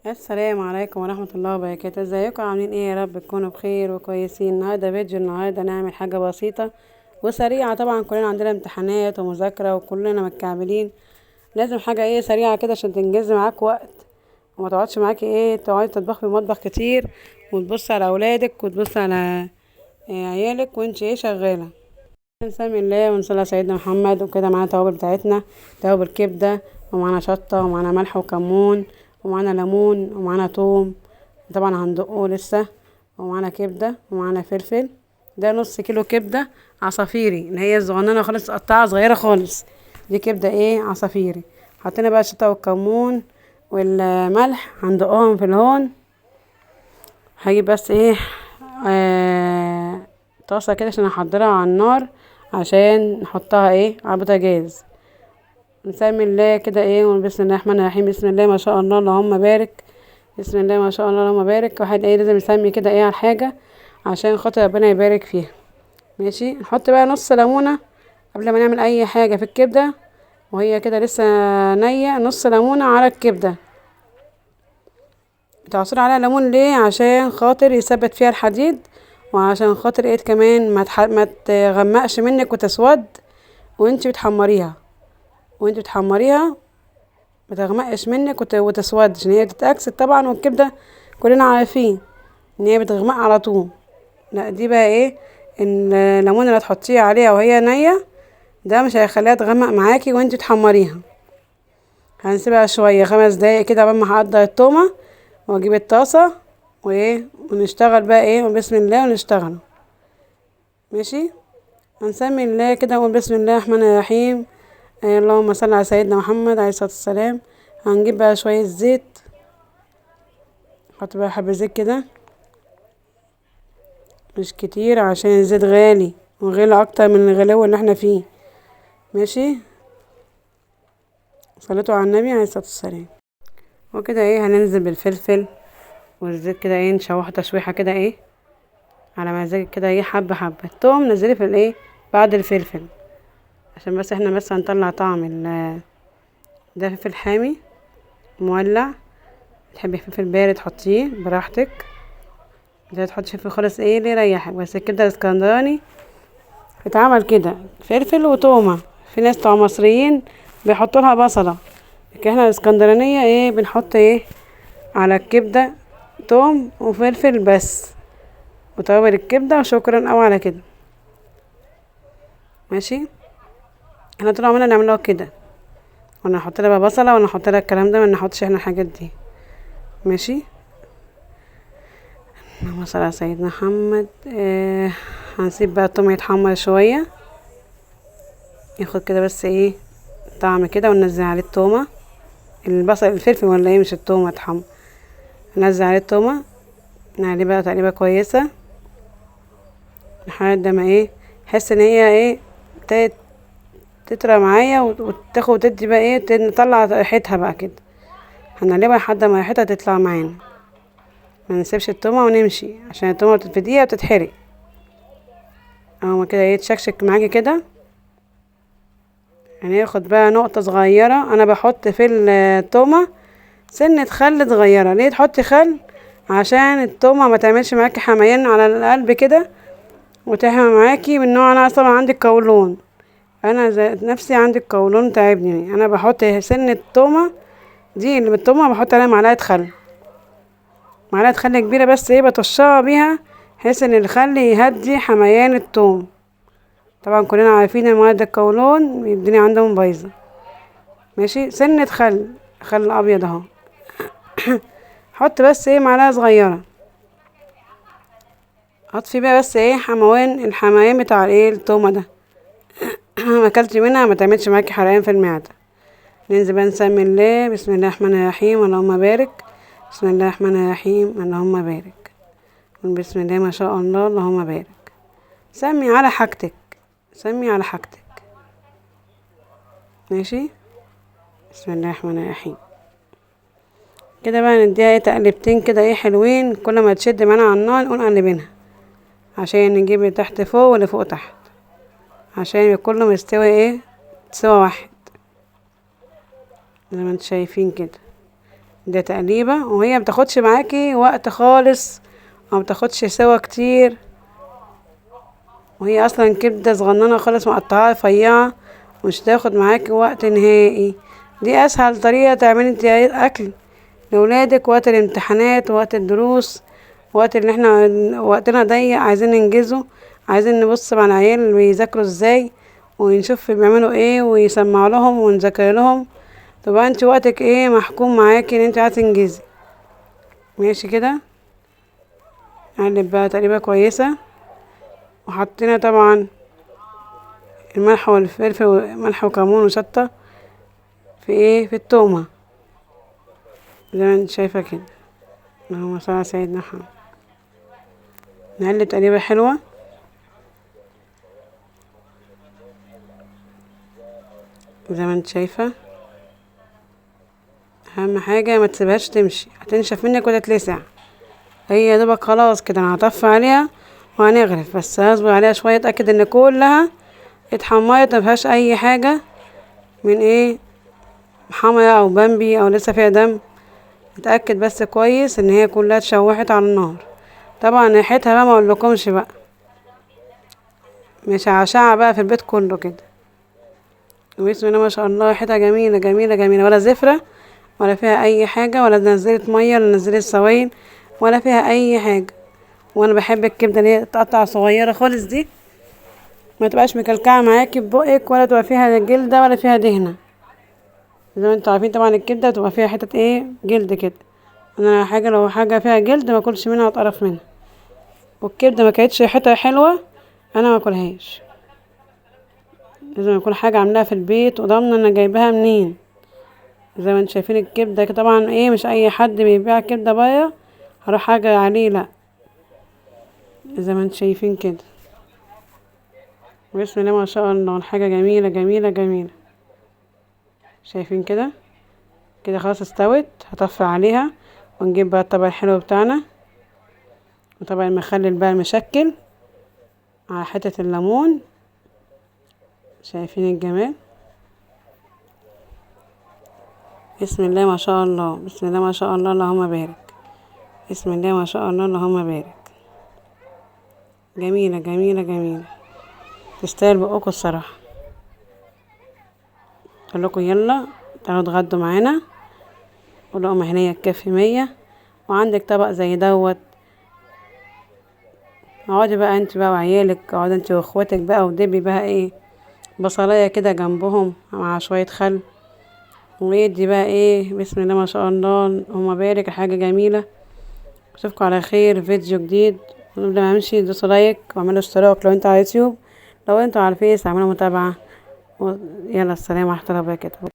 السلام عليكم ورحمة الله وبركاته. ازيكم عاملين ايه؟ يا رب تكونوا بخير وكويسين. النهارده نعمل حاجة بسيطة وسريعة. طبعا كلنا عندنا امتحانات ومذاكرة وكلنا متكعبلين، لازم حاجة ايه سريعة كده عشان تنجز معاك وقت وما تقعدش معاكي ايه تقعدي تطبخي في المطبخ كتير وتبصي على اولادك وتبصي على عيالك وانت ايه شغالة. نسمي الله ونصلي على سيدنا محمد. وكده معانا توابل بتاعتنا، توابل كبدة ومعانا شطة ومعانا ملح وكمون ومعانا ليمون ومعانا توم، طبعا هندقه لسه، ومعانا كبدة ومعانا فلفل. ده نص كيلو كبدة عصافيري اللي هي الصغننة خالص، قطعة صغيرة خالص، دي كبدة ايه عصافيري. حطينا بقى الشطة والكمون والملح هندقهم في الهون. هجيب بس ايه طاسة كده عشان احضرها على النار عشان نحطها ايه على البوتاجاز. نسمي الله كده ايه بسم الله الرحمن الرحيم. بسم الله ما شاء الله اللهم بارك. بسم الله ما شاء الله اللهم بارك. واحد ايه لازم يسمي كده ايه على الحاجة عشان خاطر ربنا يبارك فيها. ماشي، نحط بقى نص ليمونة قبل ما نعمل اي حاجة في الكبدة وهي كده لسه نية. نص ليمونة على الكبدة، تعصر عليها ليمون ليه؟ عشان خاطر يثبت فيها الحديد، وعشان خاطر ايه كمان ما تغمقش منك وتسود وانت بتحمريها. ما تغمقش منك وتسود عشان هي تتأكسد طبعا. والكبدة كلنا عارفين ان هي بتغمق على طول. لا دي بقى ايه الليمون اللي تحطيه عليها وهي نية ده مش هيخليها تغمق معاكي وانت بتحمريها. هنسيبها شوية 5 دقايق كده قبل ما احضر التومة واجيب الطاسة وايه ونشتغل بقى ايه وبسم الله ونشتغل. ماشي، هنسمي الله كده ونقول بسم الله الرحمن الرحيم. اللهم صل على سيدنا محمد عليه الصلاة والسلام. هنجيب بقى شوية زيت، نحط بقى حبة زيت كده مش كتير عشان الزيت غالي وغالي اكتر من الغلاوة اللي احنا فيه. ماشي، صليتوا على النبي عليه الصلاة والسلام. وكده ايه هننزل بالفلفل والزيت كده ايه نشوحه تشويحة كده ايه على مزاجك كده ايه حبة حبة. التوم نزليه في الايه بعد الفلفل عشان بس احنا بس هنطلع طعم ده فلفل حامي مولع. تحبي فلفل بارد حطيه براحتك، مش تحطي فلفل خالص ايه اللي يريحك. بس الكبده الاسكندراني بتتعمل كده فلفل وتومه. في ناس بتوع مصريين بيحطوا لها بصله، لكن احنا الاسكندرانيه ايه بنحط ايه على الكبده توم وفلفل بس وتوابل الكبده وشكرا او على كده. ماشي، احنا طول عمرنا نعملوها كده، وانا احط لها بقى بصله وانا احط لها الكلام ده، ما نحطش احنا الحاجات دي. ماشي، اللهم صل على سيدنا محمد. هنسيب بقى الطوم يتحمر شويه ياخد كده بس ايه طعم كده، وننزل عليه التومه البصل الفلفل ولا ايه مش التومه اتحمر. ننزل عليه التومه نقليه بقى تقليبه كويسه لحد ما ايه احس ان هي ايه تطرى معايا وتاخد وتدي بقى ايه نطلع ريحتها بقى كده. هنقلبها لحد ما ريحتها تطلع معانا، ما نسيبش التومه ونمشي عشان التومه في دقيقه بتتحرق. اهو كده ايه تشكشك معاكي كده. يعني ياخد بقى نقطه صغيره، انا بحط في التومه سنه خل صغيره. ليه تحطي خل؟ عشان التومه ما تعملش معاكي حميان على القلب كده وتحمى معاكي من نوع. انا اصلا عندي قولون، انا ذات نفسي عندي القولون تعبني. انا بحط سنه تومه دي اللي بالتومه بحط عليها معلقه خل كبيره بس ايه بطشها بيها بحيث ان الخل يهدي حميان التوم. طبعا كلنا عارفين ان مرضى القولون الدنيا عندهم بايظه. ماشي، سنه خل ابيض اهو حط بس ايه معلقه صغيره، حط فيه بقى بس ايه الحميان بتاع الايه التومه ده ما اكلتي منها ما تعملش معاكي حرقان في المعده. ننزل بقى نسمي الله. بسم الله الرحمن الرحيم اللهم بارك. بسم الله الرحمن الرحيم اللهم بارك. بسم الله ما شاء الله اللهم بارك. سمي على حاجتك، سمي على حاجتك. ماشي، بسم الله الرحمن الرحيم. كده بقى نديها ايه تقلبتين كده ايه حلوين، كل ما تشد معانا على النار نقول قلبينها عشان نجيب اللي تحت فوق واللي فوق تحت عشان يبقى كله مستوي ايه سوا واحد زي ما انتوا شايفين كده. ده تقليبة، وهي متاخدش معاكي وقت خالص، او متاخدش سوا كتير، وهي اصلا كبدة صغننة خالص مقطعاها رفيعة، مش تاخد معاكي وقت نهائي. دي اسهل طريقة تعملي انت اكل لولادك وقت الامتحانات ووقت الدروس، وقت اللي احنا وقتنا ضيق عايزين ننجزه، عايزين نبص مع العيال بيذاكروا ازاي ونشوف بيعملوا ايه ويسمع لهم ونذاكر لهم، طبعا انت وقتك ايه محكوم معاكي ان انت عايزه تنجزي. ماشي كده، نقلب بقى تقليبه كويسه، وحطينا طبعا الملح والفلفل، ملح وكمون وشطه في ايه، في التومه زي ما انت شايفه كده. اللهم صل على سيدنا محمد. نقلب تقليبه حلوه زي ما انت شايفه. اهم حاجه ما تسيبهاش تمشي، هتنشف منك وتتلسع. هي يا دوبك خلاص كده، انا هطفي عليها وهنغرف، بس هصبر عليها شويه اتاكد ان كلها اتحمرت مفيهاش اي حاجه من ايه، حمرا او بامبي او لسه فيها دم. اتاكد بس كويس ان هي كلها اتشوحت على النار. طبعا ريحتها بقى ما اقولكمش بقى، مش عشعة بقى في البيت كله كده. بسم الله ما شاء الله، ريحتها جميله جميله جميله، ولا زفره ولا فيها اي حاجه، ولا نزلت ميه ولا نزلت سوائل ولا فيها اي حاجه. وانا بحب الكبده اللي هي تقطع صغيره خالص دي، ما تبقاش مكلكعه معاكي في بقك، ولا تبقى فيها جلده ولا فيها دهنه. زي ما انتوا عارفين طبعا الكبده تبقى فيها حته ايه، جلد كده. انا حاجه لو حاجه فيها جلد ما اكلش منها واتقرف منها، والكبده ما كانتش ريحتها حلوه انا ما اكلهاش. لازم يكون حاجه عاملاها في البيت وضامنه انا جايباها منين. زي ما انتوا شايفين الكبده طبعا ايه، مش اي حد بيبيع كبده بايه هروح حاجه عليه، لا. زي ما انتوا شايفين كده، بسم الله ما شاء الله، الحاجه جميله جميله جميله. شايفين كده، كده خلاص استوت. هطفي عليها ونجيب بقى الطبق الحلو بتاعنا، وطبق المخلل بقى المشكل على حتة الليمون. شايفين الجمال، بسم الله ما شاء الله، بسم الله ما شاء الله، اللهم بارك، بسم الله ما شاء الله، اللهم بارك. جميلة جميلة جميلة، تستاهل بقكم الصراحة. اقول لكم يلا تعالوا اتغدوا معانا، ولقمة هنية تكفي 100. وعندك طبق زي دوت، اقعدي بقى انت بقى وعيالك، اقعدي انت واخواتك بقى، ودبي بقى ايه، بصلاية كده جنبهم مع شوية خل، ويدي بقى ايه، بسم الله ما شاء الله، اللهم بارك. حاجة جميلة. اشوفكم على خير فيديو جديد. قبل ما امشي دوسوا لايك واعملوا اشتراك لو انتوا على اليوتيوب، لو انتوا على الفيس اعملوا متابعة. يلا السلام ورحمة الله وبركاته.